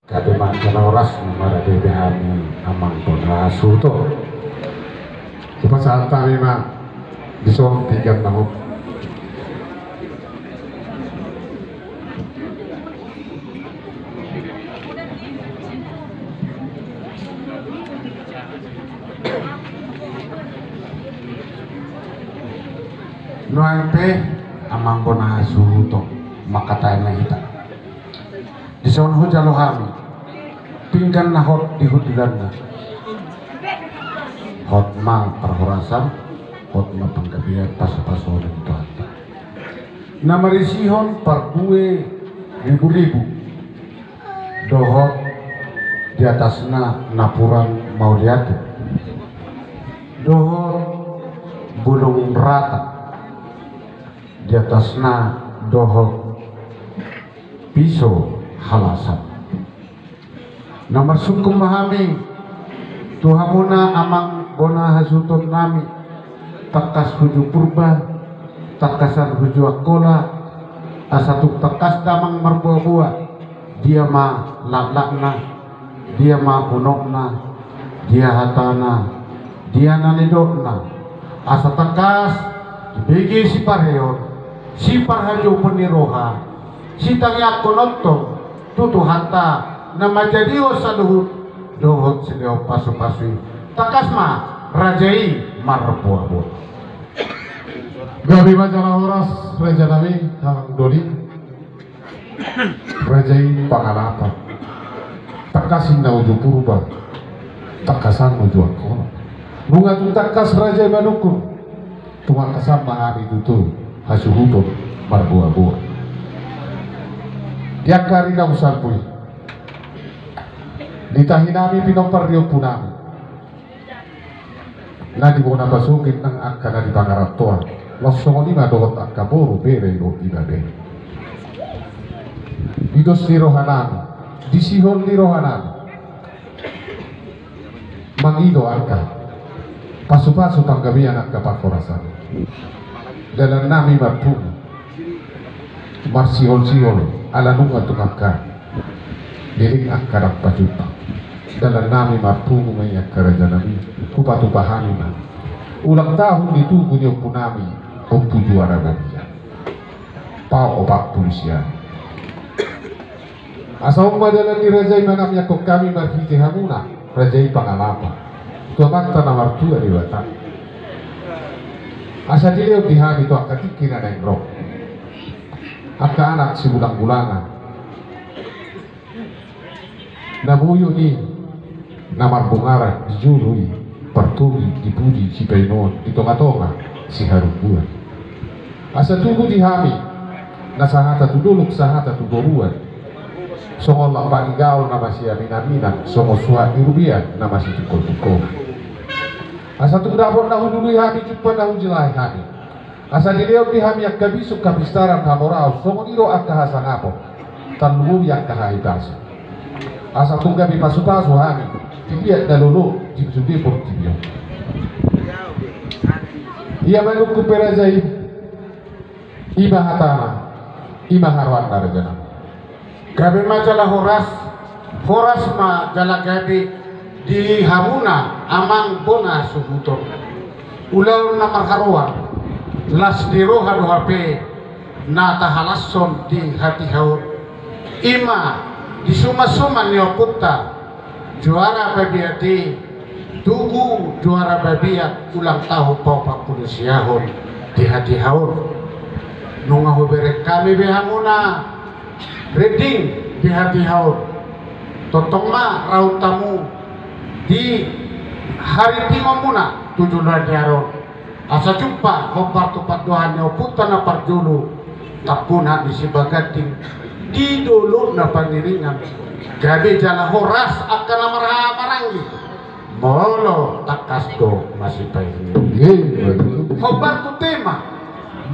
Kade mancana oras namara dede hami amang pona suto. Cuma saat kami mah disong tiga tahun. Nuante amang pona suto makatay na hita. Disong ho jalo hami. Pinggan na hot di hudilan na hot ma perhorasan hot ma panggabihan pasapasolan itu hata na marisihon par 2.000 dohot di atasna napuran mau lihat dohot bulung rata di atasna dohot pisau halasan nomor suku mahami tuhamuna amang bona hasuton nami takas huju purba takasan huju akola asatuk takas damang marbuah-buah dia ma laklakna dia ma punokna dia hatana dia nanidokna asa takas dibigi si parheon si parhajo peniroha si tangyak konontong tutu hatta nama jadi saluhut dohot sedeo pasu-pasui takas ma rajai marbuah-buah gabi majalah horas raja nabi harang doli rajai pangalapa takasin na uju purba takasan uju akola bunga tu takas rajai manukur tumakasan mahari tutu hasuhutun marbuah-buah yakari na usapui ditahinami pinompar rio punami na di bona basukin ng akka na di pangaratuan losong lima dohot akka boru bere ro ibabe didos ni rohanami disihon ni rohanami mangido akka pasu-pasu tanggabian akka pakorasan dalam nami marpu marsihol-sihol ala nunga tungakka diling akka pajuta dalam nami marpungu maya karaja nami kupatupahani na ulang tahun itu punya punami umpu juara gabija pau opak polisian asal madalan ni rajai manamnya kok kami marhiti hamuna rajai pangalapa tua mata na martua riwata asa dileo dihami tu akatikin na ngrok akka anak si bulang-bulangan nabuyo ni namar bungara dijului pertugi dipuji si painon di tonga-tonga si harubuan asa tugu dihami nasahata tu duluk sahata tu boruan songo lampangigao nama si aminaminan songo suha irubian nama si tukol-tukol asa tu dapur nahu dului hami jumpa nahu jilai hami asa dileo dihami akka bisuk kapistaran hamorao songo niro akka hasangapo tanlubu yang kahaibaso asa tungga bi pasu-pasu hami tidak dalulu jibsudi portibio ia manuku perajai ima hatana ima harwan darjana gabe majalah horas ma jala gabe di hamuna amang bona subuto ulau namar harwan las diro hadu hape na tahalasson di hati haur ima di suma-suma nioputta juara babiati tugu juara babiat ulang tahun pau 40 siahon di hati haur nunga berek kami behamuna reading di hati haur totong ma raut tamu di hari timamuna 7 haron asa jumpa hobar tupat dohannya putan na parjulu tapuna di sibagating di dulu na pangiringan gabi jala horas akan maranggi molo takas do masih paini hobar tu tema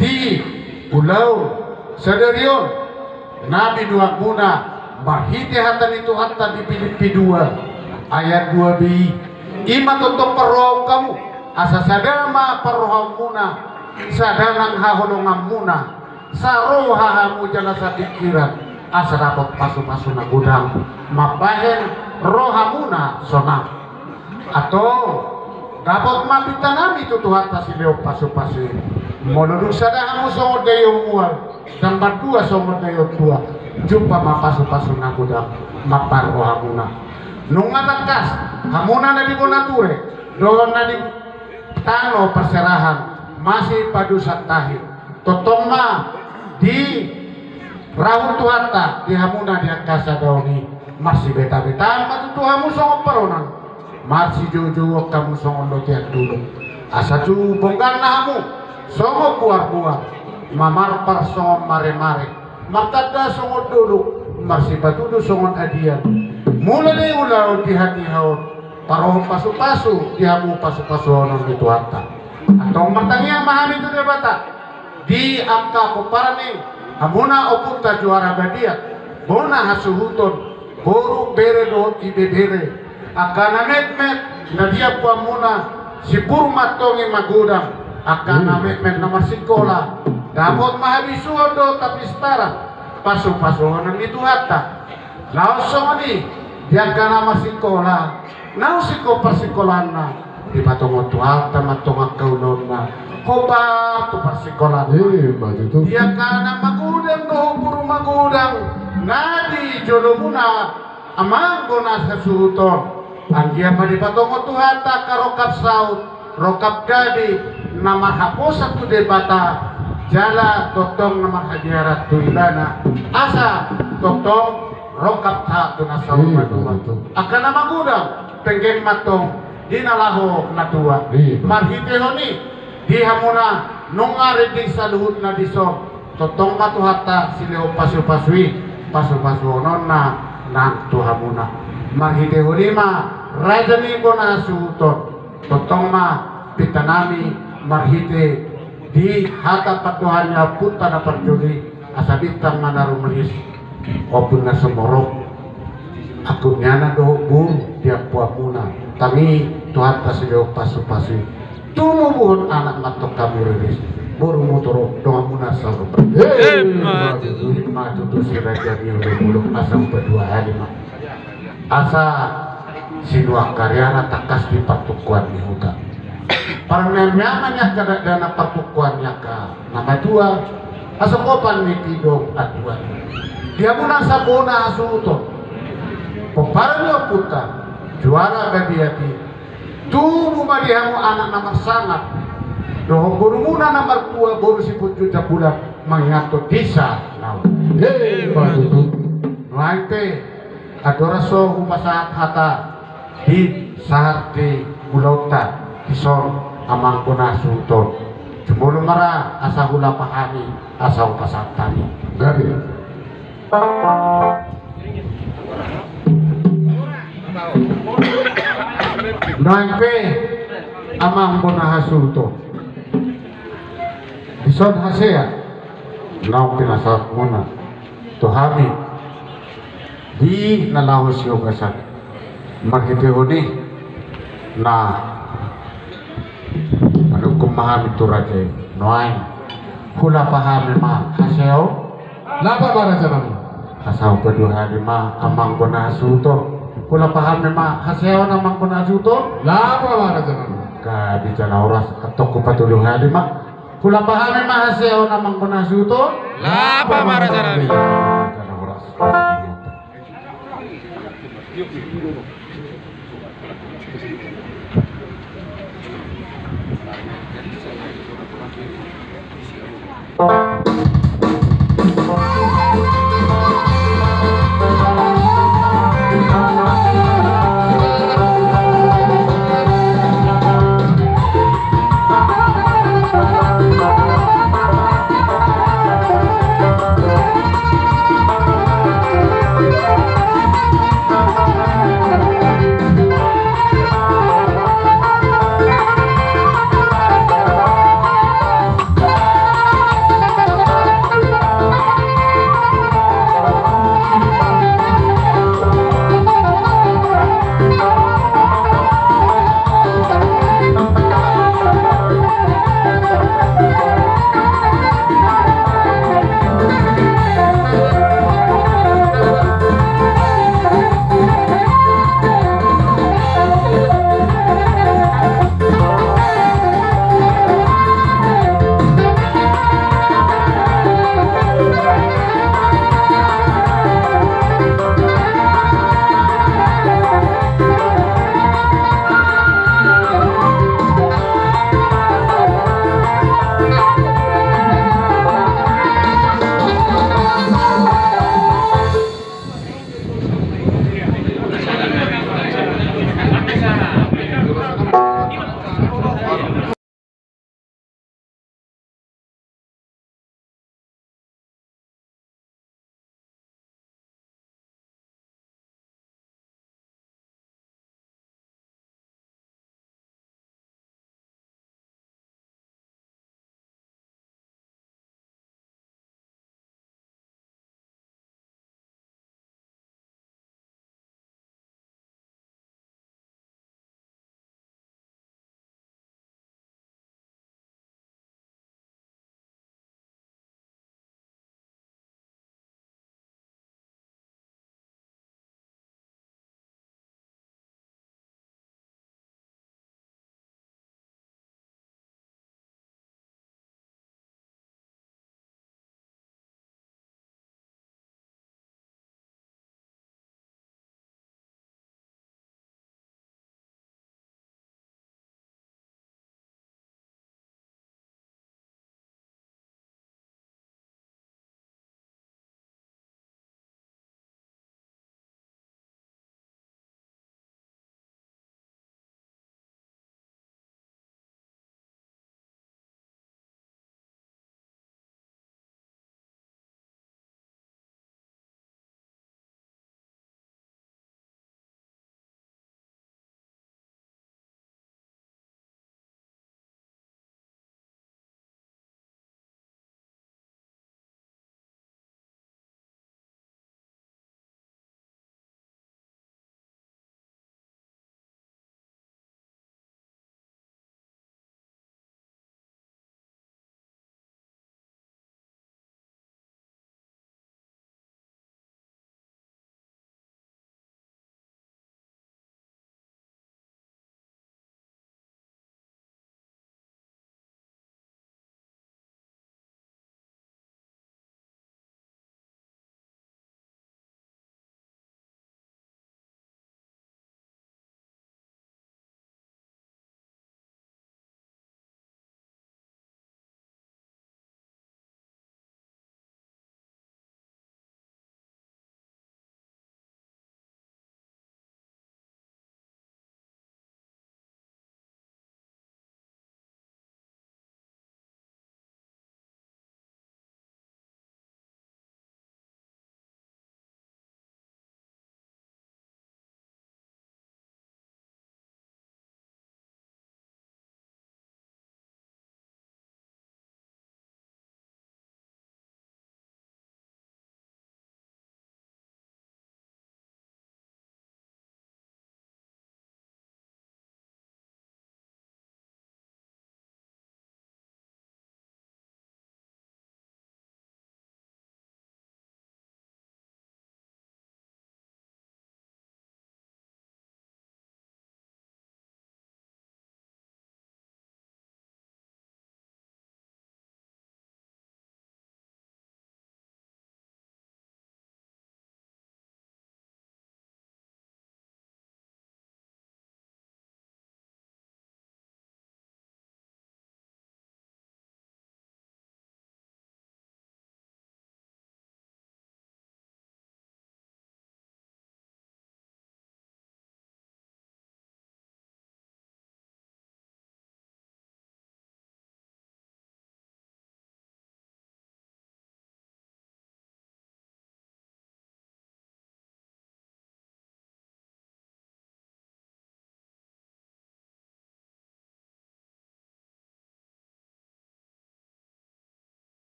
di pulau sadarion nabi dua guna mahiti hatan itu hatta di Filipi 2 ayat 2b ima toto perrohau kamu asa sadama perrohau muna sadanang haholongan muna saroha hamu jala sa pikiran asa dapat pasu-pasu na gudang mapahen rohamuna sonam atau dapat mabitanami tutuhata si leo pasu-pasu molodung sadahamu songo dayo mual dan berdua songo dayo tua jumpa mapasu-pasu nagudang mapar rohamuna nungatakas hamuna na di bonature doon na di tano perserahan masih padusat tahir totoma di rawut tuhata di hamuna di akasa dauni masih beta-betaan matutuhamu songo paronan masih jojo kamu songo lotiak dulu asa cu bongkar nahamu songo buar-buar mamar par songo mare-mare makada songo dulu masih batudu songo adian mulai ulau di hati haut paroh pasu-pasu di hamu pasu-pasu onon di tuhata atau matangnya mahami itu debata di angka koparane hamuna opunta juara badiat bona hasuhuton boru bere do ibe bere akana met nadia puamuna si purma tongi magudang akana met nama sikola dapat mahabisuan do tapi setara pasu-pasuan itu hatta langsung ni dia kana masikola nau siko persikolana di patongo tuata matonga kaulona hoba tu persikolan dia kana magudang do buru magudang nadi jolomuna amang gona sasuton anggia pa di patongo tuhata karokap saut rokap gadi nama haposa tu debata jala totong nama hajarat tu ilana asa totong rokap ta tu nasaut madua akan nama gudang pengen matong dinalaho natua marhite honi di hamuna nungare di saluhut na diso totong matuhata sileo pasu-pasui pasu-pasu nonna nang tuhamuna marhite hulima rajani bona suton totong ma pitanami marhite di hata patuhannya puta na perjuli asabitang manaru menis opun na semorok aku nyana do bur dia puamuna tami tuhata sileo pasu-pasui tumubuhon anak matok kami rilis baru motor doang munasal maju tuh si raja ni udah muluk asam berdua hari mah asa si dua karyana takas di patukuan di hutan para nyamannya kada dana patukuannya ka nama dua asa kopan ni pidong atuan dia munasa bona asuto peparnya puta juara gadiati tubuh madihamu anak nomor sangat doh burumuna nomor tua baru siput juta bulan mengatur desa nau batutu nuaite adoraso humasahat hata di sahati bulauta kisor amang kuna sultan jemulu mara asa hula pahami asa upasatani gabi Naimpe amang bona hasulto isod hasea nau pinasat muna tuhami di nalahos yung kasat marhitihuni na ano kumahami ito rajay noay hula pahami ma haseo lapa bara janami hasaw paduhari ma amang bona hasulto kula paham memang haseo namang penajuto lapa mana jangan ka di jana oras atau ku patuluh hadi mak kula paham memang haseo namang penajuto lapa mana jangan jana oras